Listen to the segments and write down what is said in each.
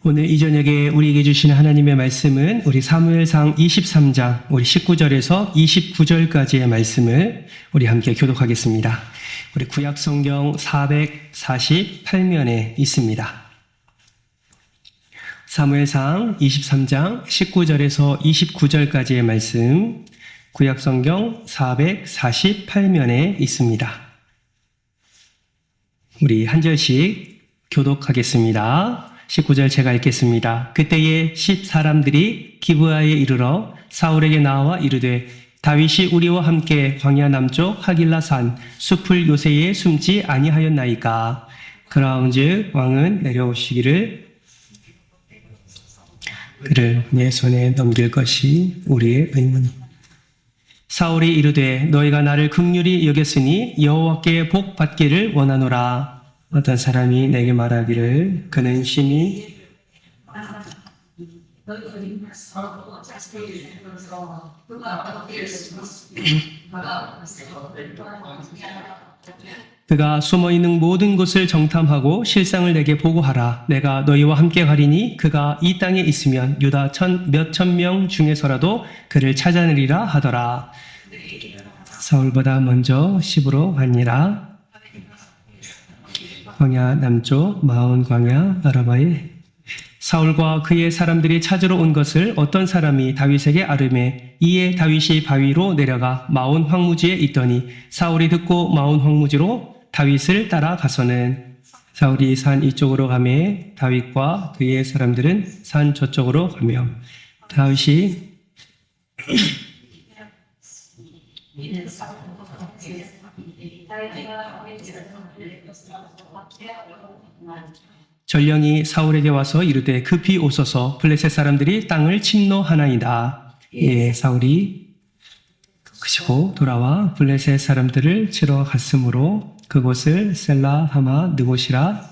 오늘 이 저녁에 우리에게 주시는 하나님의 말씀은 우리 사무엘상 23장 우리 19절에서 29절까지의 말씀을 우리 함께 교독하겠습니다. 우리 구약성경 448면에 있습니다. 사무엘상 23장 19절에서 29절까지의 말씀, 구약성경 448면에 있습니다. 우리 한 절씩 교독하겠습니다. 19절 제가 읽겠습니다. 그때에 10사람들이 기브아에 이르러 사울에게 나와 이르되 다윗이 우리와 함께 광야 남쪽 하길라산 숲을 요새에 숨지 아니하였나이까. 그라운즉 왕은 내려오시기를 그를 내 손에 넘길 것이 우리의 의문이다. 사울이 이르되 너희가 나를 긍휼히 여겼으니 여호와께 복 받기를 원하노라. 어떤 사람이 내게 말하기를 그는 심히 그가 숨어있는 모든 곳을 정탐하고 실상을 내게 보고하라. 내가 너희와 함께 가리니 그가 이 땅에 있으면 유다 몇천 명 중에서라도 그를 찾아내리라 하더라. 사울보다 먼저 시브로 가니라. 광야 남쪽 마온 광야 아라바에 사울과 그의 사람들이 찾으러 온 것을 어떤 사람이 다윗에게 아뢰매 이에 다윗이 바위로 내려가 마온 황무지에 있더니 사울이 듣고 마온 황무지로 다윗을 따라가서는 사울이 산 이쪽으로 가매 다윗과 그의 사람들은 산 저쪽으로 가며 다윗이 전령이 사울에게 와서 이르되 급히 오소서 블레셋 사람들이 땅을 침노하나이다. 예, 사울이 그치고 돌아와 블레셋 사람들을 치러 갔으므로 그곳을 셀라 하마 느곳이라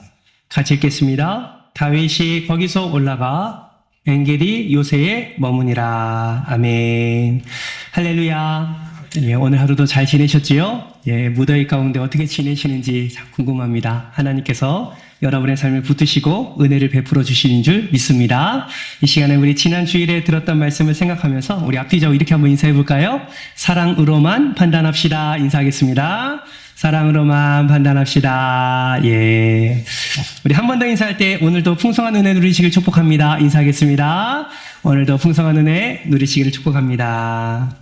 같이 읽겠습니다. 다윗이 거기서 올라가 엔게디 요새에 머무니라. 아멘. 할렐루야. 예, 오늘 하루도 잘 지내셨지요? 예, 무더위 가운데 어떻게 지내시는지 참 궁금합니다. 하나님께서 여러분의 삶을 붙드시고 은혜를 베풀어 주시는 줄 믿습니다. 이 시간에 우리 지난 주일에 들었던 말씀을 생각하면서 우리 앞뒤적으로 이렇게 한번 인사해 볼까요? 사랑으로만 판단합시다. 인사하겠습니다. 사랑으로만 판단합시다. 예. 우리 한 번 더 인사할 때 오늘도 풍성한 은혜 누리시길 축복합니다. 인사하겠습니다. 오늘도 풍성한 은혜 누리시기를 축복합니다.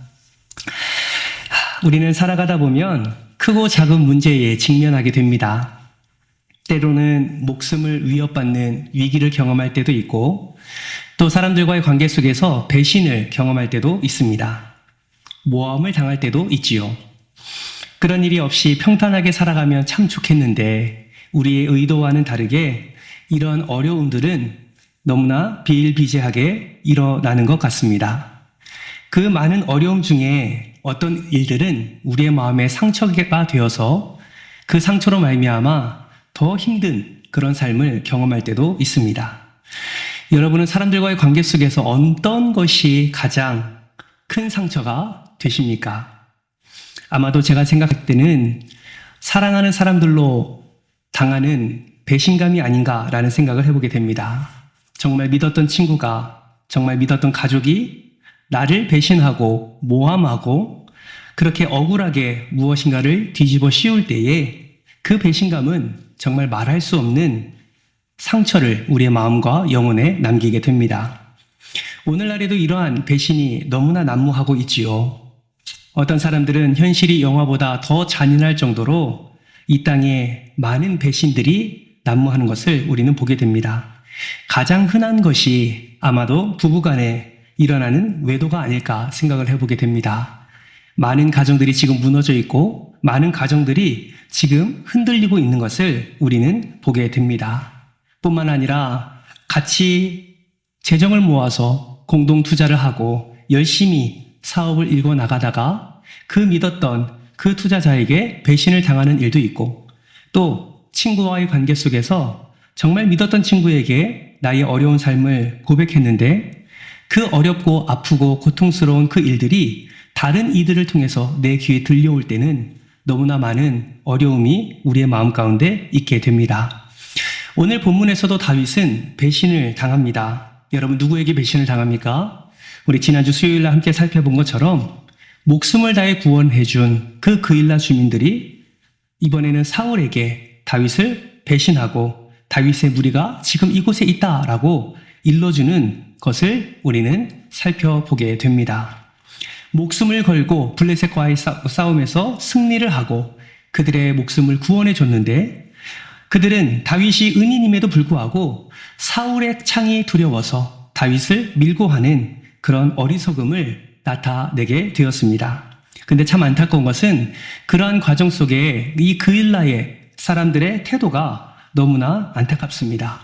우리는 살아가다 보면 크고 작은 문제에 직면하게 됩니다. 때로는 목숨을 위협받는 위기를 경험할 때도 있고 또 사람들과의 관계 속에서 배신을 경험할 때도 있습니다. 모함을 당할 때도 있지요. 그런 일이 없이 평탄하게 살아가면 참 좋겠는데 우리의 의도와는 다르게 이런 어려움들은 너무나 비일비재하게 일어나는 것 같습니다. 그 많은 어려움 중에 어떤 일들은 우리의 마음에 상처가 되어서 그 상처로 말미암아 더 힘든 그런 삶을 경험할 때도 있습니다. 여러분은 사람들과의 관계 속에서 어떤 것이 가장 큰 상처가 되십니까? 아마도 제가 생각할 때는 사랑하는 사람들로 당하는 배신감이 아닌가라는 생각을 해보게 됩니다. 정말 믿었던 친구가, 정말 믿었던 가족이 나를 배신하고 모함하고 그렇게 억울하게 무엇인가를 뒤집어 씌울 때에 그 배신감은 정말 말할 수 없는 상처를 우리의 마음과 영혼에 남기게 됩니다. 오늘날에도 이러한 배신이 너무나 난무하고 있지요. 어떤 사람들은 현실이 영화보다 더 잔인할 정도로 이 땅에 많은 배신들이 난무하는 것을 우리는 보게 됩니다. 가장 흔한 것이 아마도 부부간에 일어나는 외도가 아닐까 생각을 해보게 됩니다. 많은 가정들이 지금 무너져 있고 많은 가정들이 지금 흔들리고 있는 것을 우리는 보게 됩니다. 뿐만 아니라 같이 재정을 모아서 공동 투자를 하고 열심히 사업을 일궈 나가다가 그 믿었던 그 투자자에게 배신을 당하는 일도 있고 또 친구와의 관계 속에서 정말 믿었던 친구에게 나의 어려운 삶을 고백했는데 그 어렵고 아프고 고통스러운 그 일들이 다른 이들을 통해서 내 귀에 들려올 때는 너무나 많은 어려움이 우리의 마음 가운데 있게 됩니다. 오늘 본문에서도 다윗은 배신을 당합니다. 여러분, 누구에게 배신을 당합니까? 우리 지난주 수요일날 함께 살펴본 것처럼 목숨을 다해 구원해준 그 그일라 주민들이 이번에는 사울에게 다윗을 배신하고 다윗의 무리가 지금 이곳에 있다라고 일러주는 것을 우리는 살펴보게 됩니다. 목숨을 걸고 블레셋과의 싸움에서 승리를 하고 그들의 목숨을 구원해 줬는데 그들은 다윗이 은인임에도 불구하고 사울의 창이 두려워서 다윗을 밀고 하는 그런 어리석음을 나타내게 되었습니다. 근데 참 안타까운 것은 그러한 과정 속에 이 그일라의 사람들의 태도가 너무나 안타깝습니다.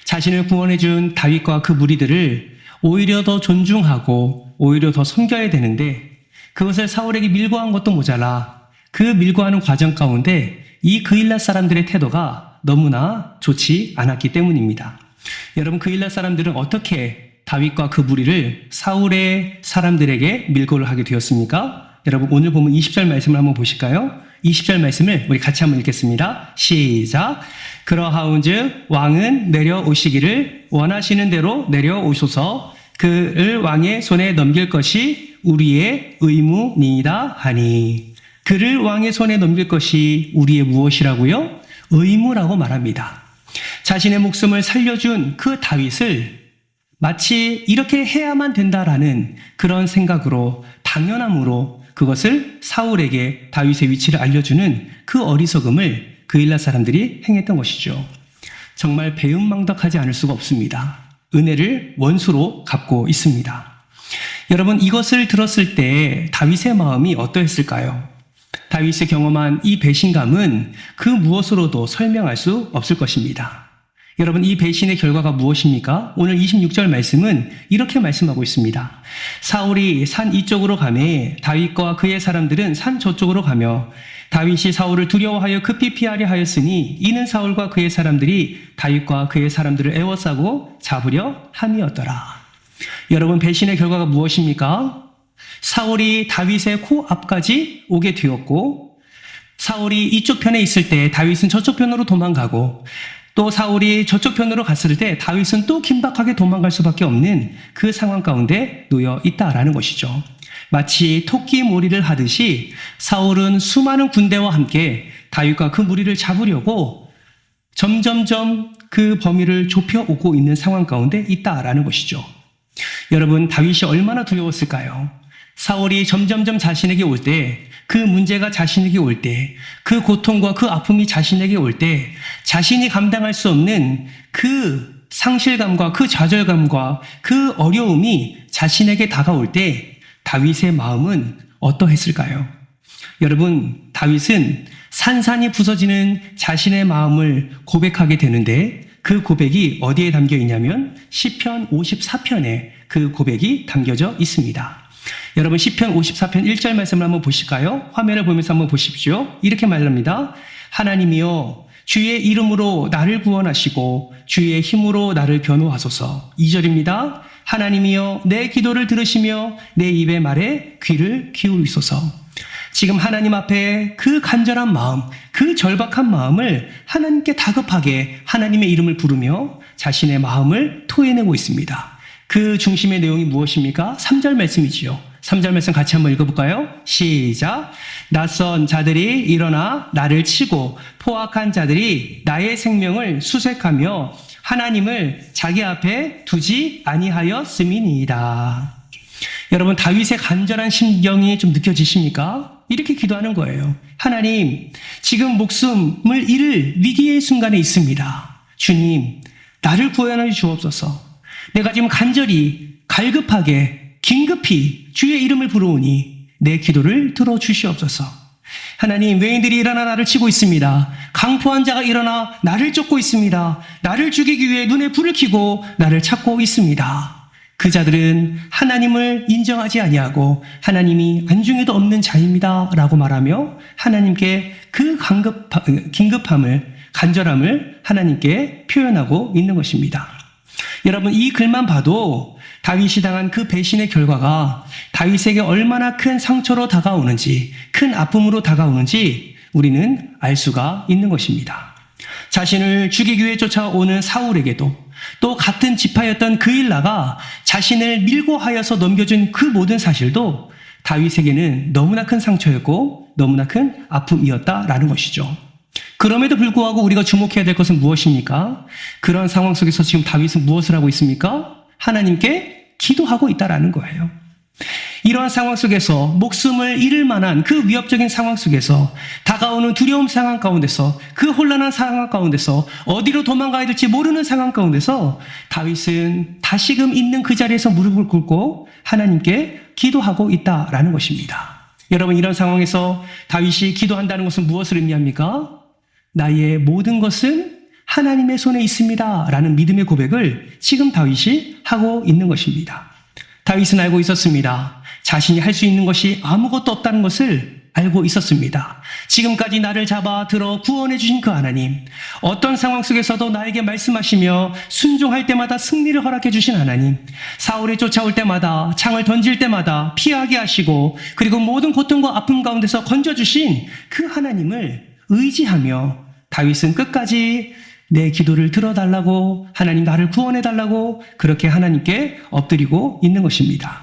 자신을 구원해 준 다윗과 그 무리들을 오히려 더 존중하고 오히려 더 섬겨야 되는데 그것을 사울에게 밀고한 것도 모자라 그 밀고하는 과정 가운데 이 그일라 사람들의 태도가 너무나 좋지 않았기 때문입니다. 여러분, 그일라 사람들은 어떻게 다윗과 그 무리를 사울의 사람들에게 밀고를 하게 되었습니까? 여러분, 오늘 보면 20절 말씀을 한번 보실까요? 20절 말씀을 우리 같이 한번 읽겠습니다. 시작. 그러하온즉 왕은 내려오시기를 원하시는 대로 내려오소서. 그를 왕의 손에 넘길 것이 우리의 의무니이다 하니. 그를 왕의 손에 넘길 것이 우리의 무엇이라고요? 의무라고 말합니다. 자신의 목숨을 살려준 그 다윗을 마치 이렇게 해야만 된다라는 그런 생각으로 당연함으로 그것을 사울에게 다윗의 위치를 알려주는 그 어리석음을 그일라 사람들이 행했던 것이죠. 정말 배은망덕하지 않을 수가 없습니다. 은혜를 원수로 갚고 있습니다. 여러분, 이것을 들었을 때 다윗의 마음이 어떠했을까요? 다윗이 경험한 이 배신감은 그 무엇으로도 설명할 수 없을 것입니다. 여러분, 이 배신의 결과가 무엇입니까? 오늘 26절 말씀은 이렇게 말씀하고 있습니다. 사울이 산 이쪽으로 가매 다윗과 그의 사람들은 산 저쪽으로 가며 다윗이 사울을 두려워하여 급히 피하려 하였으니 이는 사울과 그의 사람들이 다윗과 그의 사람들을 애워싸고 잡으려 함이었더라. 여러분, 배신의 결과가 무엇입니까? 사울이 다윗의 코앞까지 오게 되었고 사울이 이쪽 편에 있을 때 다윗은 저쪽 편으로 도망가고 또 사울이 저쪽 편으로 갔을 때 다윗은 또 긴박하게 도망갈 수밖에 없는 그 상황 가운데 놓여 있다라는 것이죠. 마치 토끼 몰이를 하듯이 사울은 수많은 군대와 함께 다윗과 그 무리를 잡으려고 점점점 그 범위를 좁혀오고 있는 상황 가운데 있다라는 것이죠. 여러분, 다윗이 얼마나 두려웠을까요? 사울이 점점점 자신에게 올 때, 그 문제가 자신에게 올 때, 그 고통과 그 아픔이 자신에게 올 때, 자신이 감당할 수 없는 그 상실감과 그 좌절감과 그 어려움이 자신에게 다가올 때 다윗의 마음은 어떠했을까요? 여러분, 다윗은 산산이 부서지는 자신의 마음을 고백하게 되는데 그 고백이 어디에 담겨 있냐면 시편 54편에 그 고백이 담겨져 있습니다. 여러분, 시편 54편 1절 말씀을 한번 보실까요? 화면을 보면서 한번 보십시오. 이렇게 말합니다. 하나님이여, 주의 이름으로 나를 구원하시고 주의 힘으로 나를 변호하소서. 2절입니다. 하나님이여, 내 기도를 들으시며 내 입의 말에 귀를 기울이소서. 지금 하나님 앞에 그 간절한 마음, 그 절박한 마음을 하나님께 다급하게 하나님의 이름을 부르며 자신의 마음을 토해내고 있습니다. 그 중심의 내용이 무엇입니까? 3절 말씀이지요. 3절 말씀 같이 한번 읽어볼까요? 시작. 낯선 자들이 일어나 나를 치고 포악한 자들이 나의 생명을 수색하며 하나님을 자기 앞에 두지 아니하였음이니이다. 여러분, 다윗의 간절한 심경이 좀 느껴지십니까? 이렇게 기도하는 거예요. 하나님, 지금 목숨을 잃을 위기의 순간에 있습니다. 주님, 나를 구원하여 주옵소서. 내가 지금 간절히, 갈급하게, 긴급히 주의 이름을 부르오니 내 기도를 들어주시옵소서. 하나님, 외인들이 일어나 나를 치고 있습니다. 강포한 자가 일어나 나를 쫓고 있습니다. 나를 죽이기 위해 눈에 불을 켜고 나를 찾고 있습니다. 그 자들은 하나님을 인정하지 아니하고 하나님이 안중에도 없는 자입니다 라고 말하며 하나님께 그 긴급함을, 간절함을 하나님께 표현하고 있는 것입니다. 여러분, 이 글만 봐도 다윗이 당한 그 배신의 결과가 다윗에게 얼마나 큰 상처로 다가오는지, 큰 아픔으로 다가오는지 우리는 알 수가 있는 것입니다. 자신을 죽이기 위해 쫓아오는 사울에게도 또 같은 지파였던 그일라가 자신을 밀고 하여서 넘겨준 그 모든 사실도 다윗에게는 너무나 큰 상처였고 너무나 큰 아픔이었다라는 것이죠. 그럼에도 불구하고 우리가 주목해야 될 것은 무엇입니까? 그런 상황 속에서 지금 다윗은 무엇을 하고 있습니까? 하나님께 기도하고 있다라는 거예요. 이러한 상황 속에서 목숨을 잃을 만한 그 위협적인 상황 속에서 다가오는 두려움 상황 가운데서 그 혼란한 상황 가운데서 어디로 도망가야 될지 모르는 상황 가운데서 다윗은 다시금 있는 그 자리에서 무릎을 꿇고 하나님께 기도하고 있다라는 것입니다. 여러분, 이런 상황에서 다윗이 기도한다는 것은 무엇을 의미합니까? 나의 모든 것은 하나님의 손에 있습니다 라는 믿음의 고백을 지금 다윗이 하고 있는 것입니다. 다윗은 알고 있었습니다. 자신이 할 수 있는 것이 아무것도 없다는 것을 알고 있었습니다. 지금까지 나를 잡아 들어 구원해 주신 그 하나님, 어떤 상황 속에서도 나에게 말씀하시며 순종할 때마다 승리를 허락해 주신 하나님, 사울이 쫓아올 때마다 창을 던질 때마다 피하게 하시고 그리고 모든 고통과 아픔 가운데서 건져주신 그 하나님을 의지하며 다윗은 끝까지 내 기도를 들어달라고, 하나님 나를 구원해달라고 그렇게 하나님께 엎드리고 있는 것입니다.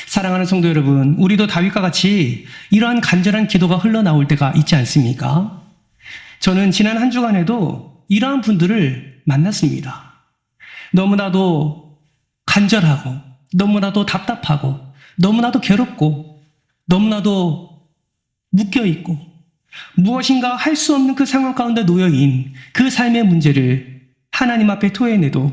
사랑하는 성도 여러분, 우리도 다윗과 같이 이러한 간절한 기도가 흘러나올 때가 있지 않습니까? 저는 지난 한 주간에도 이러한 분들을 만났습니다. 너무나도 간절하고 너무나도 답답하고 너무나도 괴롭고 너무나도 묶여있고 무엇인가 할 수 없는 그 상황 가운데 놓여인 그 삶의 문제를 하나님 앞에 토해내도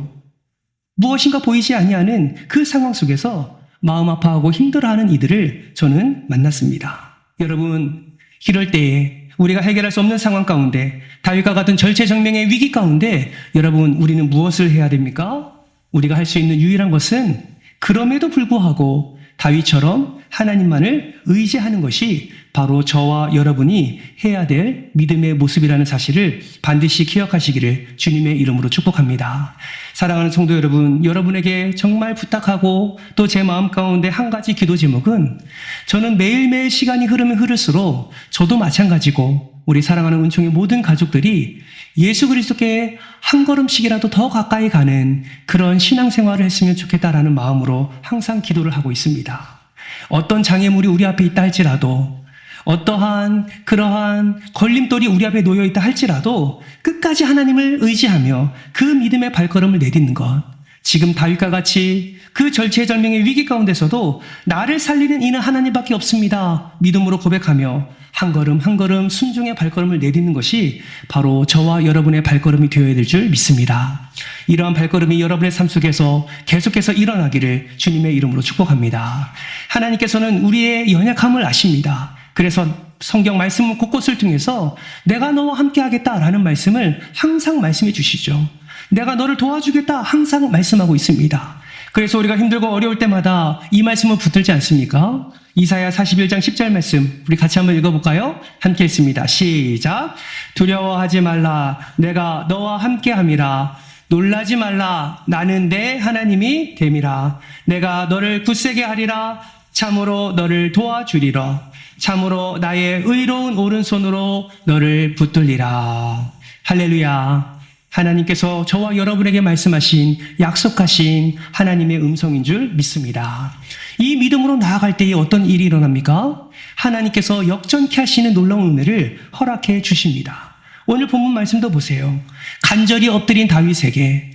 무엇인가 보이지 아니하는 그 상황 속에서 마음 아파하고 힘들어하는 이들을 저는 만났습니다. 여러분, 이럴 때에 우리가 해결할 수 없는 상황 가운데 다윗과 같은 절체절명의 위기 가운데 여러분, 우리는 무엇을 해야 됩니까? 우리가 할 수 있는 유일한 것은 그럼에도 불구하고 다윗처럼 하나님만을 의지하는 것이 바로 저와 여러분이 해야 될 믿음의 모습이라는 사실을 반드시 기억하시기를 주님의 이름으로 축복합니다. 사랑하는 성도 여러분, 여러분에게 정말 부탁하고 또 제 마음 가운데 한 가지 기도 제목은, 저는 매일매일 시간이 흐르면 흐를수록 저도 마찬가지고 우리 사랑하는 은총의 모든 가족들이 예수 그리스도께 한 걸음씩이라도 더 가까이 가는 그런 신앙생활을 했으면 좋겠다라는 마음으로 항상 기도를 하고 있습니다. 어떤 장애물이 우리 앞에 있다 할지라도, 어떠한 그러한 걸림돌이 우리 앞에 놓여 있다 할지라도 끝까지 하나님을 의지하며 그 믿음의 발걸음을 내딛는 것, 지금 다윗과 같이 그 절체절명의 위기 가운데서도 나를 살리는 이는 하나님밖에 없습니다 믿음으로 고백하며 한 걸음 한 걸음 순종의 발걸음을 내딛는 것이 바로 저와 여러분의 발걸음이 되어야 될 줄 믿습니다. 이러한 발걸음이 여러분의 삶 속에서 계속해서 일어나기를 주님의 이름으로 축복합니다. 하나님께서는 우리의 연약함을 아십니다. 그래서 성경 말씀 곳곳을 통해서 내가 너와 함께 하겠다라는 말씀을 항상 말씀해 주시죠. 내가 너를 도와주겠다 항상 말씀하고 있습니다. 그래서 우리가 힘들고 어려울 때마다 이 말씀을 붙들지 않습니까? 이사야 41장 10절 말씀 우리 같이 한번 읽어볼까요? 함께 읽습니다. 시작. 두려워하지 말라. 내가 너와 함께함이라. 놀라지 말라. 나는 내 하나님이 됨이라. 내가 너를 굳세게 하리라. 참으로 너를 도와주리라. 참으로 나의 의로운 오른손으로 너를 붙들리라. 할렐루야. 하나님께서 저와 여러분에게 말씀하신 약속하신 하나님의 음성인 줄 믿습니다. 이 믿음으로 나아갈 때에 어떤 일이 일어납니까? 하나님께서 역전케 하시는 놀라운 은혜를 허락해 주십니다. 오늘 본문 말씀도 보세요. 간절히 엎드린 다윗에게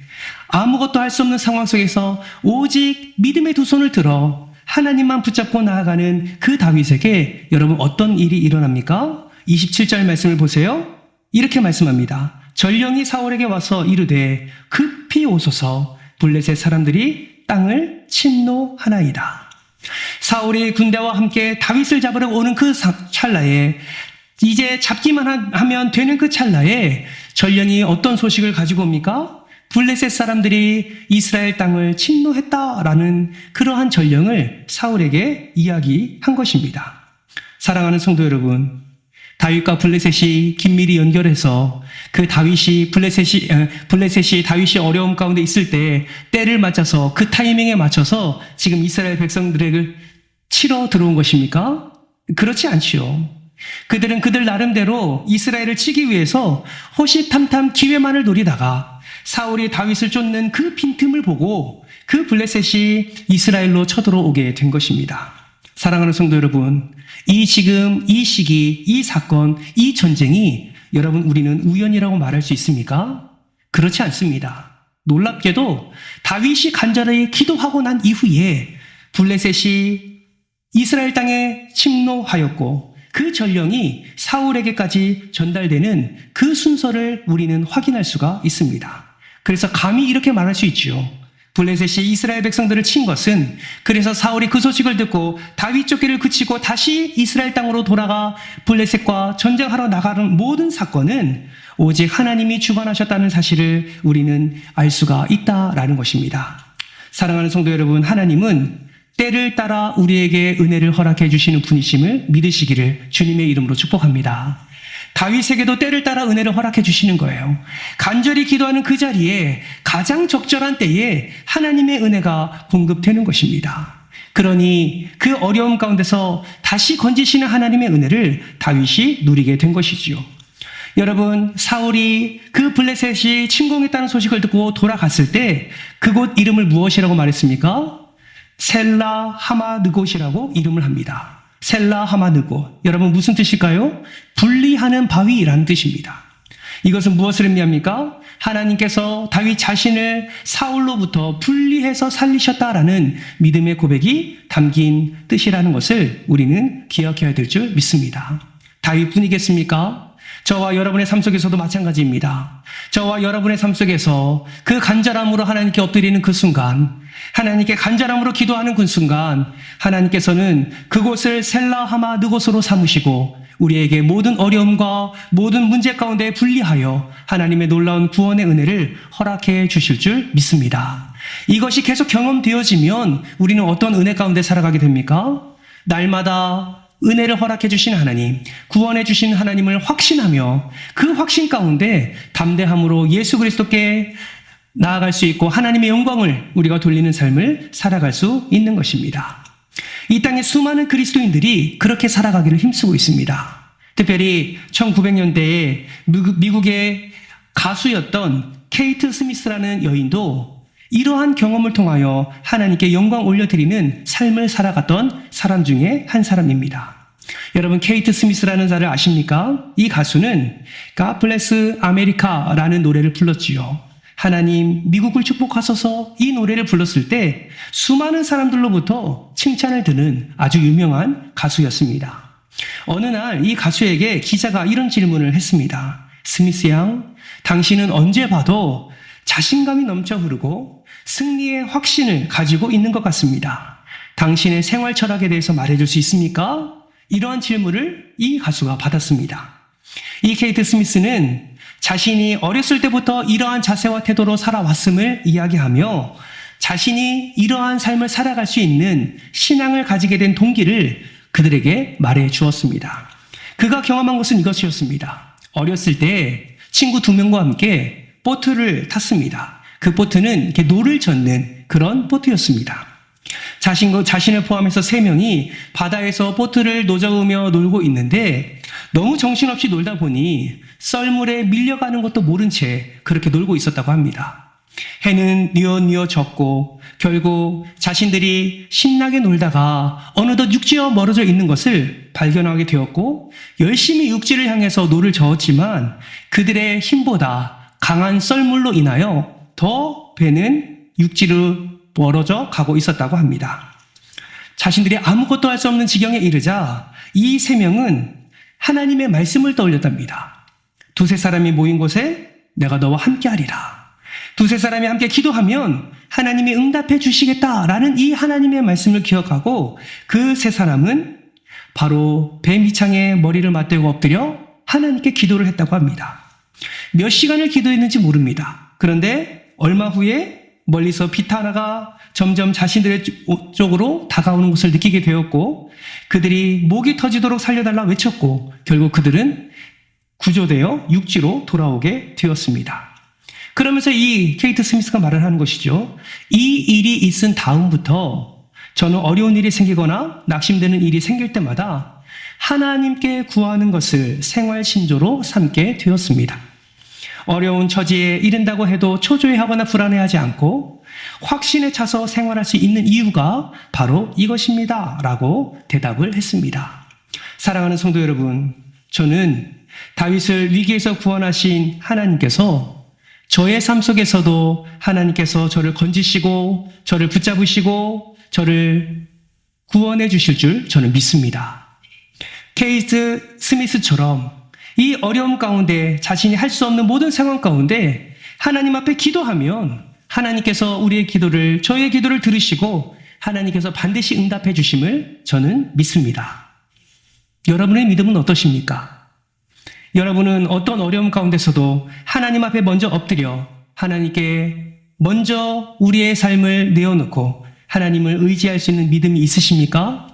아무것도 할 수 없는 상황 속에서 오직 믿음의 두 손을 들어 하나님만 붙잡고 나아가는 그 다윗에게 여러분 어떤 일이 일어납니까? 27절 말씀을 보세요. 이렇게 말씀합니다. 전령이 사울에게 와서 이르되 급히 오소서. 블레셋 사람들이 땅을 침노하나이다. 사울이 군대와 함께 다윗을 잡으러 오는 그 찰나에, 이제 잡기만 하면 되는 그 찰나에 전령이 어떤 소식을 가지고 옵니까? 블레셋 사람들이 이스라엘 땅을 침노했다라는 그러한 전령을 사울에게 이야기한 것입니다. 사랑하는 성도 여러분, 다윗과 블레셋이 긴밀히 연결해서 그 블레셋이 다윗이 어려움 가운데 있을 때 때를 맞춰서 그 타이밍에 맞춰서 지금 이스라엘 백성들에게 치러 들어온 것입니까? 그렇지 않지요. 그들은 그들 나름대로 이스라엘을 치기 위해서 호시탐탐 기회만을 노리다가 사울이 다윗을 쫓는 그 빈틈을 보고 그 블레셋이 이스라엘로 쳐들어오게 된 것입니다. 사랑하는 성도 여러분, 지금 이 시기, 이 사건, 이 전쟁이 여러분 우리는 우연이라고 말할 수 있습니까? 그렇지 않습니다. 놀랍게도 다윗이 간절히 기도하고 난 이후에 블레셋이 이스라엘 땅에 침노하였고 그 전령이 사울에게까지 전달되는 그 순서를 우리는 확인할 수가 있습니다. 그래서 감히 이렇게 말할 수 있지요. 블레셋이 이스라엘 백성들을 친 것은 그래서 사울이 그 소식을 듣고 다윗 쫓기를 그치고 다시 이스라엘 땅으로 돌아가 블레셋과 전쟁하러 나가는 모든 사건은 오직 하나님이 주관하셨다는 사실을 우리는 알 수가 있다라는 것입니다. 사랑하는 성도 여러분, 하나님은 때를 따라 우리에게 은혜를 허락해 주시는 분이심을 믿으시기를 주님의 이름으로 축복합니다. 다윗에게도 때를 따라 은혜를 허락해 주시는 거예요. 간절히 기도하는 그 자리에 가장 적절한 때에 하나님의 은혜가 공급되는 것입니다. 그러니 그 어려움 가운데서 다시 건지시는 하나님의 은혜를 다윗이 누리게 된 것이지요. 여러분, 사울이 그 블레셋이 침공했다는 소식을 듣고 돌아갔을 때 그곳 이름을 무엇이라고 말했습니까? 셀라 하마느곳이라고 이름을 합니다. 셀라 하마느곳. 여러분 무슨 뜻일까요? 분리하는 바위라는 뜻입니다. 이것은 무엇을 의미합니까? 하나님께서 다윗 자신을 사울로부터 분리해서 살리셨다라는 믿음의 고백이 담긴 뜻이라는 것을 우리는 기억해야 될 줄 믿습니다. 다윗뿐이겠습니까? 저와 여러분의 삶 속에서도 마찬가지입니다. 저와 여러분의 삶 속에서 그 간절함으로 하나님께 엎드리는 그 순간, 하나님께 간절함으로 기도하는 그 순간 하나님께서는 그곳을 셀라하마 느곳으로 삼으시고 우리에게 모든 어려움과 모든 문제 가운데 분리하여 하나님의 놀라운 구원의 은혜를 허락해 주실 줄 믿습니다. 이것이 계속 경험되어지면 우리는 어떤 은혜 가운데 살아가게 됩니까? 날마다 은혜를 허락해 주신 하나님, 구원해 주신 하나님을 확신하며 그 확신 가운데 담대함으로 예수 그리스도께 나아갈 수 있고 하나님의 영광을 우리가 돌리는 삶을 살아갈 수 있는 것입니다. 이 땅에 수많은 그리스도인들이 그렇게 살아가기를 힘쓰고 있습니다. 특별히 1900년대에 미국의 가수였던 케이트 스미스라는 여인도 이러한 경험을 통하여 하나님께 영광 올려드리는 삶을 살아갔던 사람 중에 한 사람입니다. 여러분, 케이트 스미스라는 자를 아십니까? 이 가수는 God Bless America라는 노래를 불렀지요. 하나님, 미국을 축복하소서 이 노래를 불렀을 때 수많은 사람들로부터 칭찬을 듣는 아주 유명한 가수였습니다. 어느 날 이 가수에게 기자가 이런 질문을 했습니다. 스미스 양, 당신은 언제 봐도 자신감이 넘쳐 흐르고 승리의 확신을 가지고 있는 것 같습니다. 당신의 생활 철학에 대해서 말해줄 수 있습니까? 이러한 질문을 이 가수가 받았습니다. 이 케이트 스미스는 자신이 어렸을 때부터 이러한 자세와 태도로 살아왔음을 이야기하며 자신이 이러한 삶을 살아갈 수 있는 신앙을 가지게 된 동기를 그들에게 말해 주었습니다. 그가 경험한 것은 이것이었습니다. 어렸을 때 친구 2명과 함께 보트를 탔습니다. 그 보트는 이렇게 노를 젓는 그런 보트였습니다. 자신을 포함해서 3명이 바다에서 보트를 노저으며 놀고 있는데 너무 정신없이 놀다 보니 썰물에 밀려가는 것도 모른 채 그렇게 놀고 있었다고 합니다. 해는 뉘어뉘어 졌고 결국 자신들이 신나게 놀다가 어느덧 육지와 멀어져 있는 것을 발견하게 되었고 열심히 육지를 향해서 노를 저었지만 그들의 힘보다 강한 썰물로 인하여 더 배는 육지로 멀어져 가고 있었다고 합니다. 자신들이 아무것도 할 수 없는 지경에 이르자 이 3명은 하나님의 말씀을 떠올렸답니다. 2-3 모인 곳에 내가 너와 함께 하리라. 2-3 함께 기도하면 하나님이 응답해 주시겠다라는 이 하나님의 말씀을 기억하고 그 3사람은 바로 배 밑창에 머리를 맞대고 엎드려 하나님께 기도를 했다고 합니다. 몇 시간을 기도했는지 모릅니다. 그런데 얼마 후에 멀리서 비타나가 점점 자신들의 쪽으로 다가오는 것을 느끼게 되었고 그들이 목이 터지도록 살려달라 외쳤고 결국 그들은 구조되어 육지로 돌아오게 되었습니다. 그러면서 이 케이트 스미스가 말을 하는 것이죠. 이 일이 있은 다음부터 저는 어려운 일이 생기거나 낙심되는 일이 생길 때마다 하나님께 구하는 것을 생활 신조로 삼게 되었습니다. 어려운 처지에 이른다고 해도 초조해하거나 불안해하지 않고 확신에 차서 생활할 수 있는 이유가 바로 이것입니다. 라고 대답을 했습니다. 사랑하는 성도 여러분, 저는 다윗을 위기에서 구원하신 하나님께서 저의 삶 속에서도 하나님께서 저를 건지시고 저를 붙잡으시고 저를 구원해 주실 줄 저는 믿습니다. 케이트 스미스처럼 이 어려움 가운데 자신이 할 수 없는 모든 상황 가운데 하나님 앞에 기도하면 하나님께서 우리의 기도를, 저의 기도를 들으시고 하나님께서 반드시 응답해 주심을 저는 믿습니다. 여러분의 믿음은 어떠십니까? 여러분은 어떤 어려움 가운데서도 하나님 앞에 먼저 엎드려 하나님께 먼저 우리의 삶을 내어놓고 하나님을 의지할 수 있는 믿음이 있으십니까?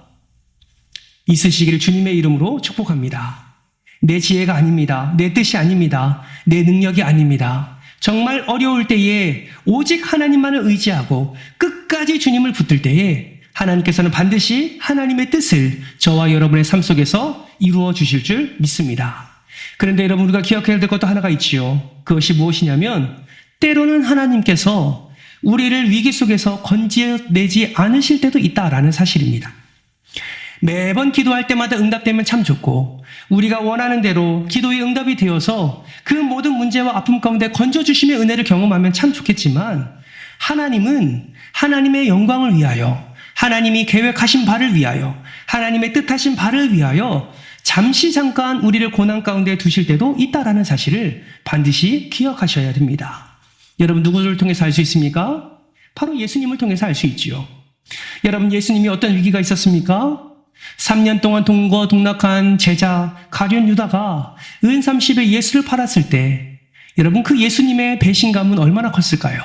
있으시기를 주님의 이름으로 축복합니다. 내 지혜가 아닙니다. 내 뜻이 아닙니다. 내 능력이 아닙니다. 정말 어려울 때에 오직 하나님만을 의지하고 끝까지 주님을 붙들 때에 하나님께서는 반드시 하나님의 뜻을 저와 여러분의 삶 속에서 이루어 주실 줄 믿습니다. 그런데 여러분, 우리가 기억해야 될 것도 하나가 있지요. 그것이 무엇이냐면 때로는 하나님께서 우리를 위기 속에서 건져내지 않으실 때도 있다라는 사실입니다. 매번 기도할 때마다 응답되면 참 좋고 우리가 원하는 대로 기도의 응답이 되어서 그 모든 문제와 아픔 가운데 건져주심의 은혜를 경험하면 참 좋겠지만 하나님은 하나님의 영광을 위하여, 하나님이 계획하신 바를 위하여, 하나님의 뜻하신 바를 위하여 잠시 잠깐 우리를 고난 가운데 두실 때도 있다라는 사실을 반드시 기억하셔야 됩니다. 여러분, 누구를 통해서 알 수 있습니까? 바로 예수님을 통해서 알 수 있지요. 여러분, 예수님이 어떤 위기가 있었습니까? 3년 동안 동거동락한 제자 가룟 유다가 은 30에 예수를 팔았을 때 여러분, 그 예수님의 배신감은 얼마나 컸을까요?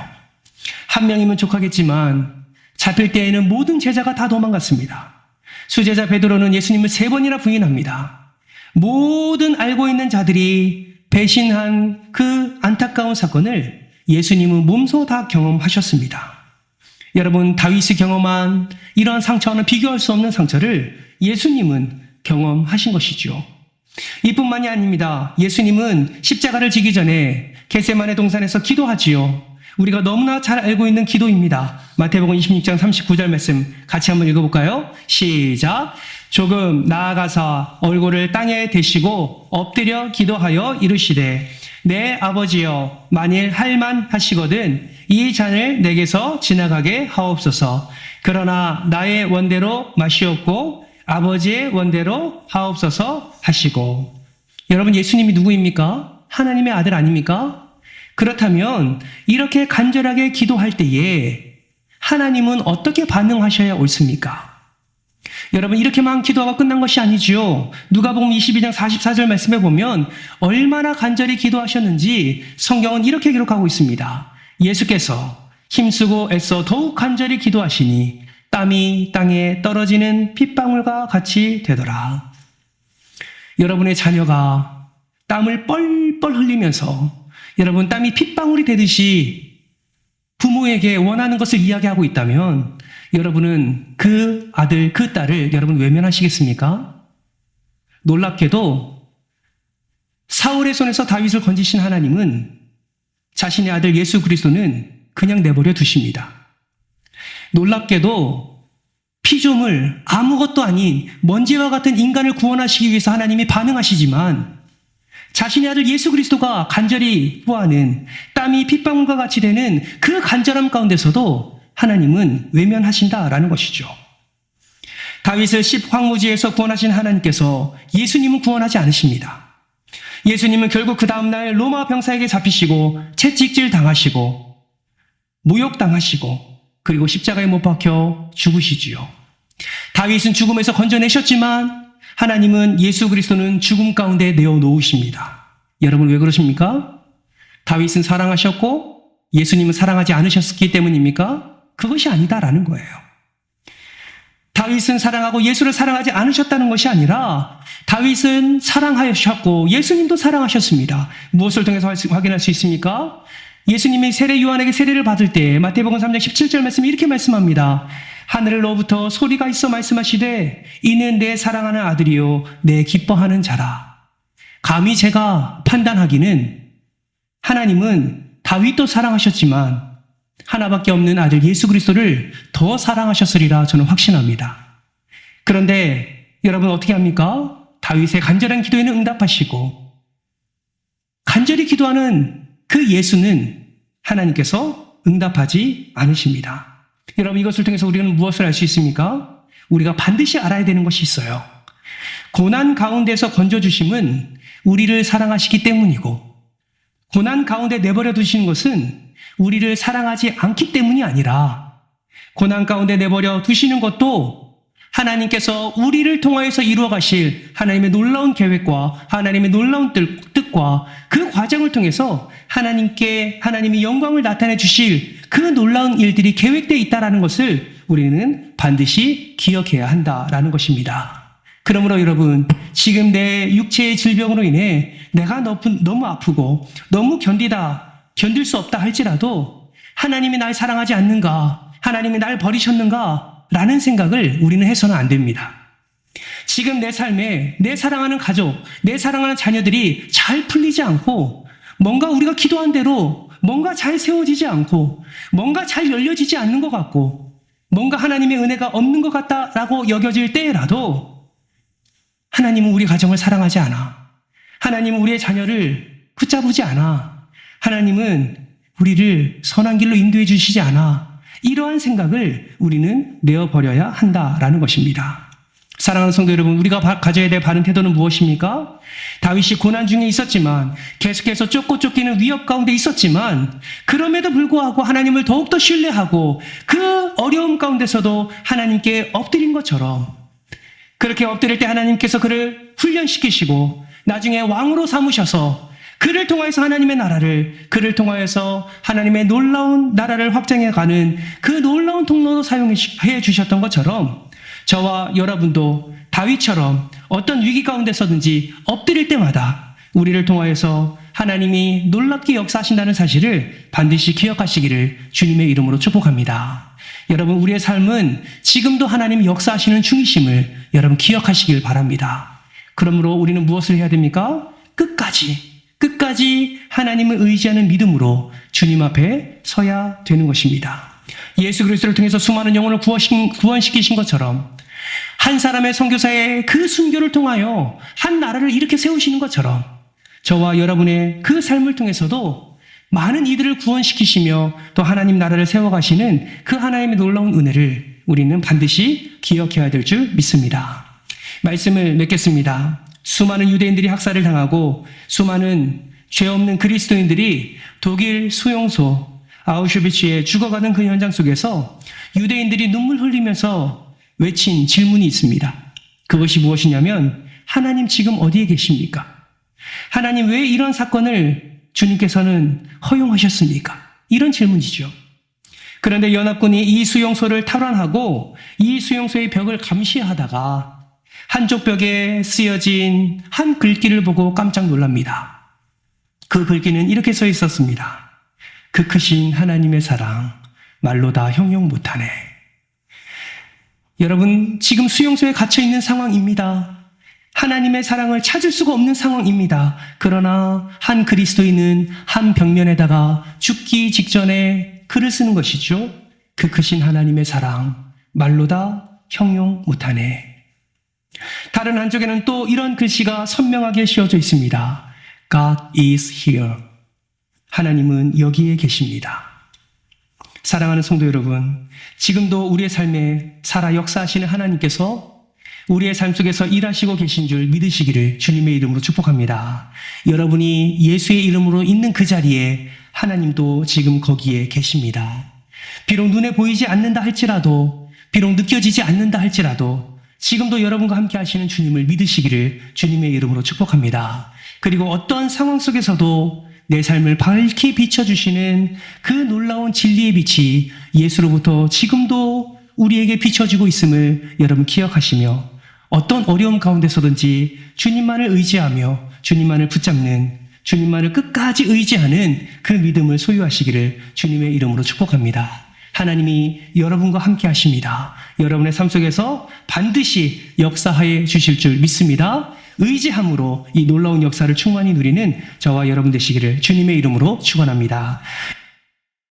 한 명이면 족하겠지만 잡힐 때에는 모든 제자가 다 도망갔습니다. 수제자 베드로는 예수님을 3번이나 부인합니다. 모든 알고 있는 자들이 배신한 그 안타까운 사건을 예수님은 몸소 다 경험하셨습니다. 여러분, 다윗이 경험한 이러한 상처와는 비교할 수 없는 상처를 예수님은 경험하신 것이죠. 이뿐만이 아닙니다. 예수님은 십자가를 지기 전에 겟세마네 동산에서 기도하지요. 우리가 너무나 잘 알고 있는 기도입니다. 마태복음 26장 39절 말씀 같이 한번 읽어볼까요? 시작. 조금 나아가서 얼굴을 땅에 대시고 엎드려 기도하여 이르시되 내 아버지여, 만일 할만하시거든 이 잔을 내게서 지나가게 하옵소서. 그러나 나의 원대로 마시옵고 아버지의 원대로 하옵소서 하시고. 여러분, 예수님이 누구입니까? 하나님의 아들 아닙니까? 그렇다면 이렇게 간절하게 기도할 때에 하나님은 어떻게 반응하셔야 옳습니까? 여러분, 이렇게만 기도하고 끝난 것이 아니지요. 누가복음 22장 44절 말씀에 보면 얼마나 간절히 기도하셨는지 성경은 이렇게 기록하고 있습니다. 예수께서 힘쓰고 애써 더욱 간절히 기도하시니 땀이 땅에 떨어지는 핏방울과 같이 되더라. 여러분의 자녀가 땀을 뻘뻘 흘리면서 여러분 땀이 핏방울이 되듯이 부모에게 원하는 것을 이야기하고 있다면 여러분은 그 아들, 그 딸을 여러분 외면하시겠습니까? 놀랍게도 사울의 손에서 다윗을 건지신 하나님은 자신의 아들 예수 그리스도는 그냥 내버려 두십니다. 놀랍게도 피조물, 아무것도 아닌 먼지와 같은 인간을 구원하시기 위해서 하나님이 반응하시지만 자신의 아들 예수 그리스도가 간절히 구하는 땀이 핏방울과 같이 되는 그 간절함 가운데서도 하나님은 외면하신다라는 것이죠. 다윗을 십황무지에서 구원하신 하나님께서 예수님은 구원하지 않으십니다. 예수님은 결국 그 다음날 로마 병사에게 잡히시고 채찍질 당하시고 모욕당하시고 그리고 십자가에 못 박혀 죽으시지요. 다윗은 죽음에서 건져내셨지만 하나님은 예수 그리스도는 죽음 가운데 내어놓으십니다. 여러분, 왜 그러십니까? 다윗은 사랑하셨고 예수님은 사랑하지 않으셨기 때문입니까? 그것이 아니다라는 거예요. 다윗은 사랑하고 예수를 사랑하지 않으셨다는 것이 아니라 다윗은 사랑하셨고 예수님도 사랑하셨습니다. 무엇을 통해서 확인할 수 있습니까? 예수님이 세례 요한에게 세례를 받을 때 마태복음 3장 17절 말씀이 이렇게 말씀합니다. 하늘로부터 소리가 있어 말씀하시되 이는 내 사랑하는 아들이요 내 기뻐하는 자라. 감히 제가 판단하기는 하나님은 다윗도 사랑하셨지만 하나밖에 없는 아들 예수 그리스도를 더 사랑하셨으리라 저는 확신합니다. 그런데 여러분 어떻게 합니까? 다윗의 간절한 기도에는 응답하시고 간절히 기도하는 그 예수는 하나님께서 응답하지 않으십니다. 여러분 이것을 통해서 우리는 무엇을 알 수 있습니까? 우리가 반드시 알아야 되는 것이 있어요. 고난 가운데서 건져주심은 우리를 사랑하시기 때문이고 고난 가운데 내버려 두시는 것은 우리를 사랑하지 않기 때문이 아니라 고난 가운데 내버려 두시는 것도 하나님께서 우리를 통하여서 이루어 가실 하나님의 놀라운 계획과 하나님의 놀라운 뜻과 그 과정을 통해서 하나님이 영광을 나타내 주실 그 놀라운 일들이 계획되어 있다는 것을 우리는 반드시 기억해야 한다라는 것입니다. 그러므로 여러분, 지금 내 육체의 질병으로 인해 내가 너무 아프고 너무 견딜 수 없다 할지라도 하나님이 날 사랑하지 않는가, 하나님이 날 버리셨는가 라는 생각을 우리는 해서는 안 됩니다. 지금 내 삶에 내 사랑하는 가족, 내 사랑하는 자녀들이 잘 풀리지 않고 뭔가 우리가 기도한 대로 뭔가 잘 세워지지 않고 뭔가 잘 열려지지 않는 것 같고 뭔가 하나님의 은혜가 없는 것 같다라고 여겨질 때라도 하나님은 우리 가정을 사랑하지 않아. 하나님은 우리의 자녀를 붙잡지 않아. 하나님은 우리를 선한 길로 인도해 주시지 않아. 이러한 생각을 우리는 내어버려야 한다라는 것입니다. 사랑하는 성도 여러분, 우리가 가져야 될 바른 태도는 무엇입니까? 다윗이 고난 중에 있었지만 계속해서 쫓기는 위협 가운데 있었지만 그럼에도 불구하고 하나님을 더욱더 신뢰하고 그 어려움 가운데서도 하나님께 엎드린 것처럼 그렇게 엎드릴 때 하나님께서 그를 훈련시키시고 나중에 왕으로 삼으셔서 그를 통하여서 하나님의 나라를, 그를 통하여서 하나님의 놀라운 나라를 확장해가는 그 놀라운 통로로 사용해 주셨던 것처럼 저와 여러분도 다윗처럼 어떤 위기 가운데서든지 엎드릴 때마다 우리를 통하여서 하나님이 놀랍게 역사하신다는 사실을 반드시 기억하시기를 주님의 이름으로 축복합니다. 여러분, 우리의 삶은 지금도 하나님이 역사하시는 중이심을 여러분 기억하시길 바랍니다. 그러므로 우리는 무엇을 해야 됩니까? 끝까지 하나님을 의지하는 믿음으로 주님 앞에 서야 되는 것입니다. 예수 그리스도를 통해서 수많은 영혼을 구원시키신 것처럼 한 사람의 선교사의 그 순교를 통하여 한 나라를 이렇게 세우시는 것처럼 저와 여러분의 그 삶을 통해서도 많은 이들을 구원시키시며 또 하나님 나라를 세워가시는 그 하나님의 놀라운 은혜를 우리는 반드시 기억해야 될 줄 믿습니다. 말씀을 맺겠습니다. 수많은 유대인들이 학살을 당하고 수많은 죄 없는 그리스도인들이 독일 수용소 아우슈비츠에 죽어가는 그 현장 속에서 유대인들이 눈물 흘리면서 외친 질문이 있습니다. 그것이 무엇이냐면 하나님 지금 어디에 계십니까? 하나님 왜 이런 사건을 주님께서는 허용하셨습니까? 이런 질문이죠. 그런데 연합군이 이 수용소를 탈환하고 이 수용소의 벽을 감시하다가 한쪽 벽에 쓰여진 한 글귀를 보고 깜짝 놀랍니다. 그 글귀는 이렇게 써 있었습니다. 그 크신 하나님의 사랑 말로 다 형용 못하네. 여러분, 지금 수용소에 갇혀 있는 상황입니다. 하나님의 사랑을 찾을 수가 없는 상황입니다. 그러나 한 그리스도인은 한 벽면에다가 죽기 직전에 글을 쓰는 것이죠. 그 크신 하나님의 사랑 말로 다 형용 못하네. 다른 한쪽에는 또 이런 글씨가 선명하게 씌워져 있습니다. God is here. 하나님은 여기에 계십니다. 사랑하는 성도 여러분, 지금도 우리의 삶에 살아 역사하시는 하나님께서 우리의 삶 속에서 일하시고 계신 줄 믿으시기를 주님의 이름으로 축복합니다. 여러분이 예수의 이름으로 있는 그 자리에 하나님도 지금 거기에 계십니다. 비록 눈에 보이지 않는다 할지라도, 비록 느껴지지 않는다 할지라도 지금도 여러분과 함께 하시는 주님을 믿으시기를 주님의 이름으로 축복합니다. 그리고 어떠한 상황 속에서도 내 삶을 밝히 비춰주시는 그 놀라운 진리의 빛이 예수로부터 지금도 우리에게 비춰지고 있음을 여러분 기억하시며 어떤 어려움 가운데서든지 주님만을 의지하며 주님만을 붙잡는, 주님만을 끝까지 의지하는 그 믿음을 소유하시기를 주님의 이름으로 축복합니다. 하나님이 여러분과 함께 하십니다. 여러분의 삶 속에서 반드시 역사하여 주실 줄 믿습니다. 의지함으로 이 놀라운 역사를 충만히 누리는 저와 여러분 되시기를 주님의 이름으로 축원합니다.